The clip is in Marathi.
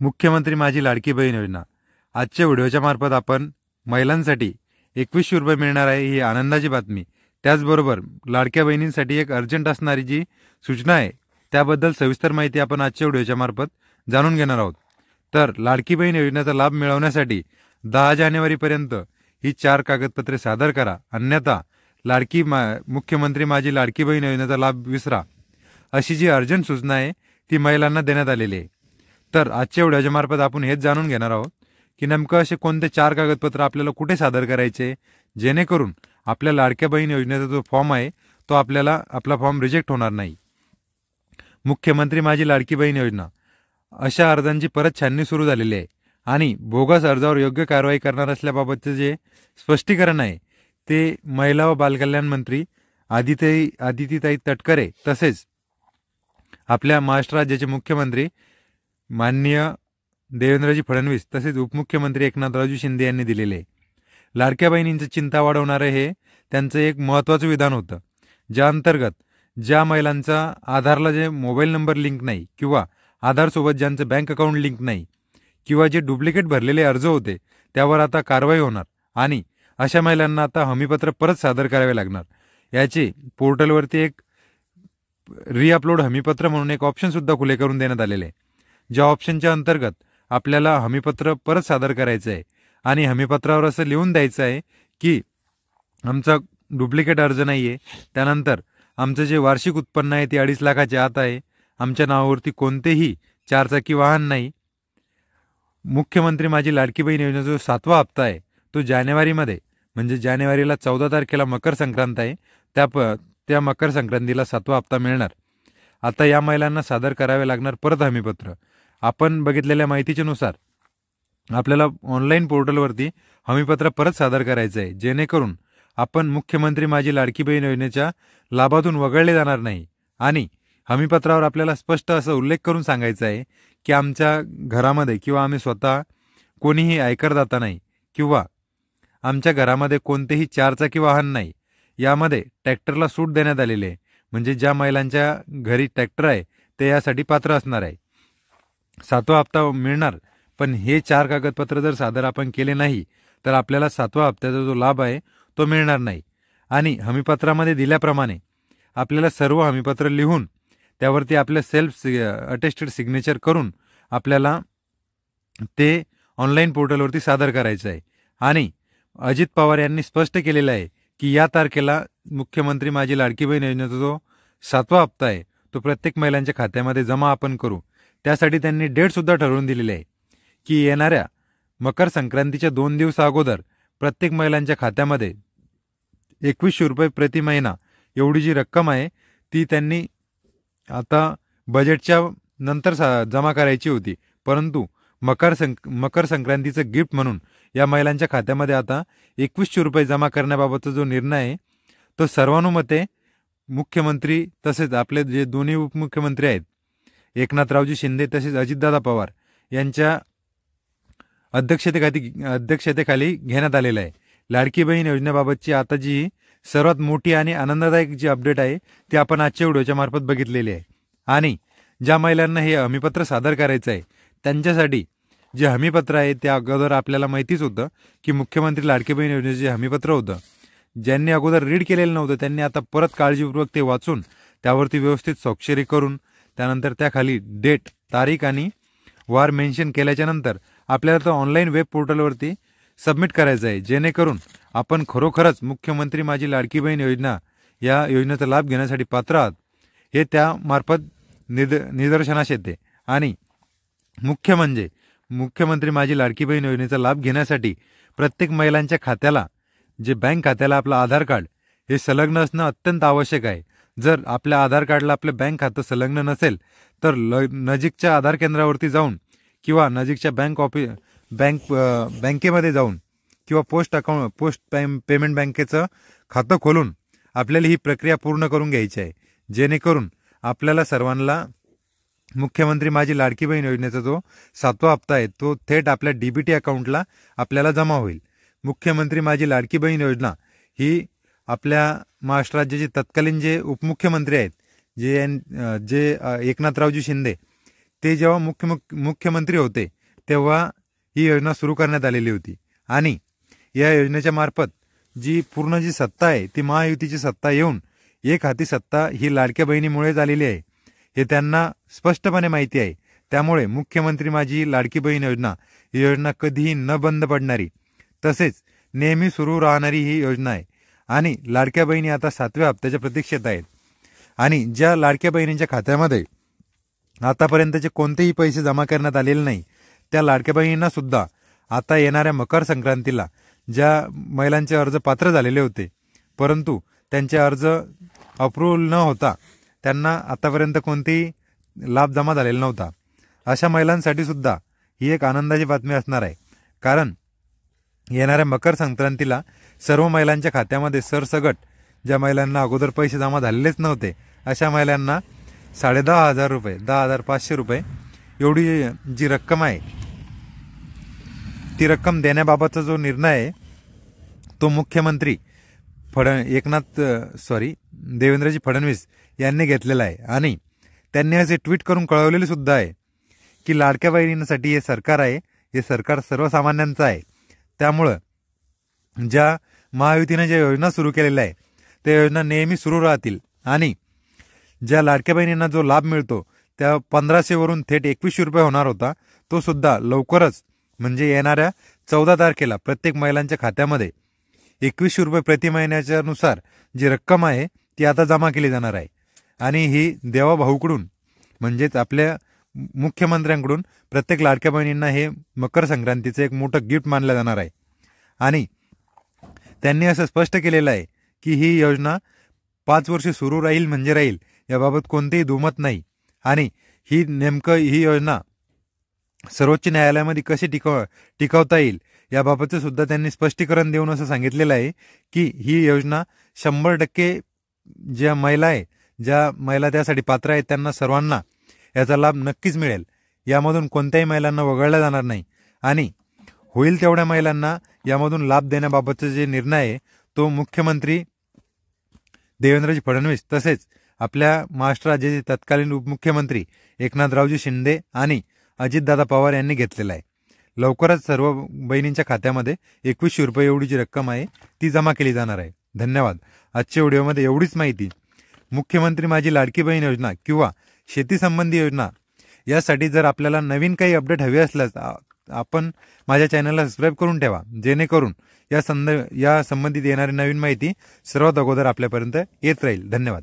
मुख्यमंत्री माझी लाडकी बहीण योजना. आजच्या व्हिडिओच्या मार्फत आपण महिलांसाठी 2100 रुपये मिळणार आहे ही आनंदाची बातमी. त्याचबरोबर लाडक्या बहिणींसाठी एक अर्जंट असणारी जी सूचना आहे त्याबद्दल सविस्तर माहिती आपण आजच्या व्हिडिओच्या मार्फत जाणून घेणार आहोत. तर लाडकी बहीण योजनेचा लाभ मिळवण्यासाठी 10 जानेवारीपर्यंत ही 4 कागदपत्रे सादर करा, अन्यथा मुख्यमंत्री माझी लाडकी बहीण योजनेचा लाभ विसरा, अशी जी अर्जंट सूचना आहे ती महिलांना देण्यात आलेली आहे. तर आजच्या व्हिडिओच्या मार्फत आपण हेच जाणून घेणार आहोत की नेमकं असे कोणते 4 कागदपत्र आपल्याला कुठे सादर करायचे जेणेकरून आपल्या लाडक्या बहीण योजनेचा जो फॉर्म आहे तो आपला फॉर्म रिजेक्ट होणार नाही. मुख्यमंत्री माझी लाडकी बहीण योजना अशा अर्जांची परत छाननी सुरू झालेली आहे आणि बोगस अर्जावर योग्य कारवाई करणार असल्याबाबतचे जे स्पष्टीकरण आहे ते महिला व बालकल्याण मंत्री आदितीताई तटकरे तसेच आपल्या महाराष्ट्र राज्याचे मुख्यमंत्री माननीय देवेंद्रजी फडणवीस तसेच उपमुख्यमंत्री एकनाथरावजी शिंदे यांनी दिलेले आहे. लाडक्या बहिणींची चिंता वाढवणारे हे त्यांचं एक महत्त्वाचं विधान होतं, ज्या अंतर्गत ज्या महिलांचा आधारला जे मोबाईल नंबर लिंक नाही किंवा आधारसोबत ज्यांचं बँक अकाउंट लिंक नाही किंवा जे डुप्लिकेट भरलेले अर्ज होते त्यावर आता कारवाई होणार आणि अशा महिलांना आता हमीपत्र परत सादर करावे लागणार. याचे पोर्टलवरती एक रिअपलोड हमीपत्र म्हणून एक ऑप्शन सुद्धा खुले करून देण्यात आलेले आहे, ज्या ऑप्शनच्या अंतर्गत आपल्याला हमीपत्र परत सादर करायचं आहे आणि हमीपत्रावर असं लिहून द्यायचं आहे की आमचा डुप्लिकेट अर्ज नाही आहे, त्यानंतर आमचं जे वार्षिक उत्पन्न आहे ते 2.5 लाखाच्या आत आहे, आमच्या नावावरती कोणतेही 4 चाकी वाहन नाही. मुख्यमंत्री माझी लाडकी बहीण योजनेचा जो 7वा हप्ता आहे तो जानेवारीमध्ये म्हणजे जानेवारीला 14 तारखेला मकर संक्रांत आहे, त्या मकर संक्रांतीला 7वा हप्ता मिळणार. आता या महिलांना सादर करावे लागणार परत हमीपत्र. आपण बघितलेल्या माहितीच्या नुसार आपल्याला ऑनलाईन पोर्टलवरती हमीपत्र परत सादर करायचं आहे जेणेकरून आपण मुख्यमंत्री माझी लाडकी बहीण योजनेच्या लाभातून वगळले जाणार नाही. आणि हमीपत्रावर आपल्याला स्पष्ट असं उल्लेख करून सांगायचा आहे की आमच्या घरामध्ये किंवा आम्ही स्वतः कोणीही आयकरदाता नाही किंवा आमच्या घरामध्ये कोणतेही 4 चाकी वाहन नाही. यामध्ये ट्रॅक्टरला सूट देण्यात आलेली आहे, म्हणजे ज्या महिलांच्या घरी ट्रॅक्टर आहे ते यासाठी पात्र असणार आहे. 7वा हप्ता मिळणार, पण हे 4 कागदपत्र जर सादर आपण केले नाही तर आपल्याला 7व्या हप्त्याचा जो लाभ आहे तो मिळणार नाही. आणि हमीपत्रामध्ये दिल्याप्रमाणे आपल्याला सर्व हमीपत्र लिहून त्यावरती आपल्या सेल्फ अटेस्टेड सिग्नेचर करून आपल्याला ते ऑनलाईन पोर्टलवरती सादर करायचं आहे. आणि अजित पवार यांनी स्पष्ट केलेलं आहे की या तारखेला मुख्यमंत्री माझी लाडकी बहीण योजनेचा जो 7वा हप्ता आहे तो प्रत्येक महिलांच्या खात्यामध्ये जमा आपण करू. त्यासाठी त्यांनी डेटसुद्धा ठरवून दिलेली आहे की येणाऱ्या मकर संक्रांतीच्या 2 दिवस अगोदर प्रत्येक महिलांच्या खात्यामध्ये 2100 रुपये प्रति महिना एवढी जी रक्कम आहे ती त्यांनी आता बजेटच्या नंतर जमा करायची होती, परंतु मकर संक्रांतीचं गिफ्ट म्हणून या महिलांच्या खात्यामध्ये आता 2100 रुपये जमा करण्याबाबतचा जो निर्णय आहे तो सर्वानुमते मुख्यमंत्री तसेच आपले जे दोन्ही उपमुख्यमंत्री आहेत एकनाथरावजी शिंदे तसेच अजितदादा पवार यांच्या अध्यक्षतेखाली घेण्यात आलेला आहे. लाडकी बहीण योजनेबाबतची आता जी सर्वात मोठी आणि आनंददायक जी अपडेट आहे ती आपण आजच्या व्हिडिओच्या मार्फत बघितलेली आहे. आणि ज्या महिलांना हे हमीपत्र सादर करायचं आहे त्यांच्यासाठी जे हमीपत्र आहे त्या अगोदर आपल्याला माहितीच होतं की मुख्यमंत्री लाडकी बहीण योजनेचे जे हमीपत्र होतं, ज्यांनी अगोदर रीड केलेलं नव्हतं त्यांनी आता परत काळजीपूर्वक ते वाचून त्यावरती व्यवस्थित स्वाक्षरी करून त्यानंतर त्याखाली डेट, तारीख आणि वार मेन्शन केल्याच्या नंतर आपल्याला तो ऑनलाईन वेब पोर्टलवरती सबमिट करायचं आहे जेणेकरून आपण खरोखरच मुख्यमंत्री माझी लाडकी बहीण योजना या योजनेचा लाभ घेण्यासाठी पात्र आहात हे त्यामार्फत निदर्शनास येते. आणि मुख्य म्हणजे मुख्यमंत्री माझी लाडकी बहीण योजनेचा लाभ घेण्यासाठी प्रत्येक महिलांच्या खात्याला जे बँक खात्याला आपलं आधार कार्ड हे संलग्न असणं अत्यंत आवश्यक आहे. जर आपल्या आधार कार्डला आपलं बँक खातं संलग्न नसेल तर नजीकच्या आधार केंद्रावरती जाऊन किंवा नजीकच्या बँकेमध्ये जाऊन किंवा पोस्ट पेमेंट बँकेचं खातं खोलून आपल्याला ही प्रक्रिया पूर्ण करून घ्यायची आहे जेणेकरून आपल्याला सर्वांना मुख्यमंत्री माझी लाडकी बहीण योजनेचा जो 7वा हप्ता आहे तो थेट आपल्या DBT अकाउंटला आपल्याला जमा होईल. मुख्यमंत्री माझी लाडकी बहीण योजना ही आपल्या महाराष्ट्र राज्याचे तत्कालीन जे उपमुख्यमंत्री आहेत जे एकनाथरावजी शिंदे ते जेव्हा मुख्यमंत्री होते तेव्हा ही योजना सुरू करण्यात आलेली होती आणि या योजनेच्या मार्फत जी पूर्ण जी सत्ता आहे ती महायुतीची सत्ता येऊन एक हाती सत्ता ही लाडक्या बहिणीमुळेच आलेली आहे हे त्यांना स्पष्टपणे माहिती आहे। त्यामुळे मुख्यमंत्री माझी लाडकी बहीण योजना ही योजना कधीही न बंद पडणारी तसेच नेहमी सुरू राहणारी ही योजना आहे आणि लाडक्या बहिणी आता 7व्या हप्त्याच्या प्रतीक्षेत आहेत आणि ज्या लाडक्या बहिणींच्या खात्यामध्ये आतापर्यंतचे कोणतेही पैसे जमा करण्यात आलेले नाही त्या लाडक्या बहिणींना सुद्धा आता येणाऱ्या मकर संक्रांतीला ज्या महिलांचे अर्ज पात्र झालेले होते परंतु त्यांचे अर्ज अप्रूव्हल न होता त्यांना आतापर्यंत कोणतेही लाभ जमा झालेला नव्हता अशा महिलांसाठी सुद्धा ही एक आनंदाची बातमी असणार आहे। कारण येणाऱ्या मकर संक्रांतीला सर्व महिलांच्या खात्यामध्ये सरसगट ज्या महिलांना अगोदर पैसे जमा झालेलेच नव्हते अशा महिलांना 10,500 रुपये 10,500 रुपये एवढी जी रक्कम आहे ती रक्कम देण्याबाबतचा जो निर्णय आहे तो मुख्यमंत्री देवेंद्रजी फडणवीस यांनी घेतलेला आहे आणि त्यांनी असे ट्विट करून कळवलेले सुद्धा आहे की लाडक्या बहिणींसाठी हे सरकार आहे, हे सरकार सर्वसामान्यांचं आहे। त्यामुळं ज्या महायुतीने ज्या योजना सुरू केलेल्या आहे त्या योजना नेहमी सुरू राहतील आणि ज्या लाडक्या बहिणींना जो लाभ मिळतो त्या 1500 वरून थेट 2100 रुपये होणार होता तो सुद्धा लवकरच म्हणजे येणाऱ्या 14 तारखेला प्रत्येक महिलांच्या खात्यामध्ये 2100 रुपये प्रति महिन्याच्या नुसार जी रक्कम आहे ती आता जमा केली जाणार आहे आणि ही देवाभाऊकडून म्हणजेच आपल्या मुख्यमंत्र्यांकडून प्रत्येक लाडक्या बहिणींना हे मकर संक्रांतीचं एक मोठं गिफ्ट मानलं जाणार आहे आणि त्यांनी असं स्पष्ट केलेलं आहे की ही योजना 5 वर्ष सुरू राहील म्हणजे राहील याबाबत कोणतेही दुमत नाही आणि ही योजना सर्वोच्च न्यायालयामध्ये कशी टिकवता येईल याबाबतचं सुद्धा त्यांनी स्पष्टीकरण देऊन असं सांगितलेलं आहे की ही योजना 100% ज्या महिला त्यासाठी पात्र आहेत त्यांना सर्वांना याचा लाभ नक्कीच मिळेल। यामधून कोणत्याही महिलांना वगळला जाणार नाही आणि होईल तेवढ्या महिलांना यामधून लाभ देण्याबाबतचा जे निर्णय आहे तो मुख्यमंत्री देवेंद्रजी फडणवीस तसेच आपल्या महाराष्ट्र राज्याचे तत्कालीन उपमुख्यमंत्री एकनाथरावजी शिंदे आणि अजितदादा पवार यांनी घेतलेला आहे। लवकरच सर्व बहिणींच्या खात्यामध्ये 2100 रुपये एवढी जी रक्कम आहे ती जमा केली जाणार आहे। धन्यवाद। आजच्या व्हिडिओमध्ये एवढीच माहिती। मुख्यमंत्री माझी लाडकी बहीण योजना किंवा शेती संबंधी योजना यासाठी जर आपल्याला नवीन काही अपडेट हवे असल्यास आपण माझ्या चॅनलला सबस्क्राईब करून ठेवा जेणेकरून या संबंधित येणारी नवीन माहिती सर्वात अगोदर आपल्यापर्यंत येत राहील। धन्यवाद।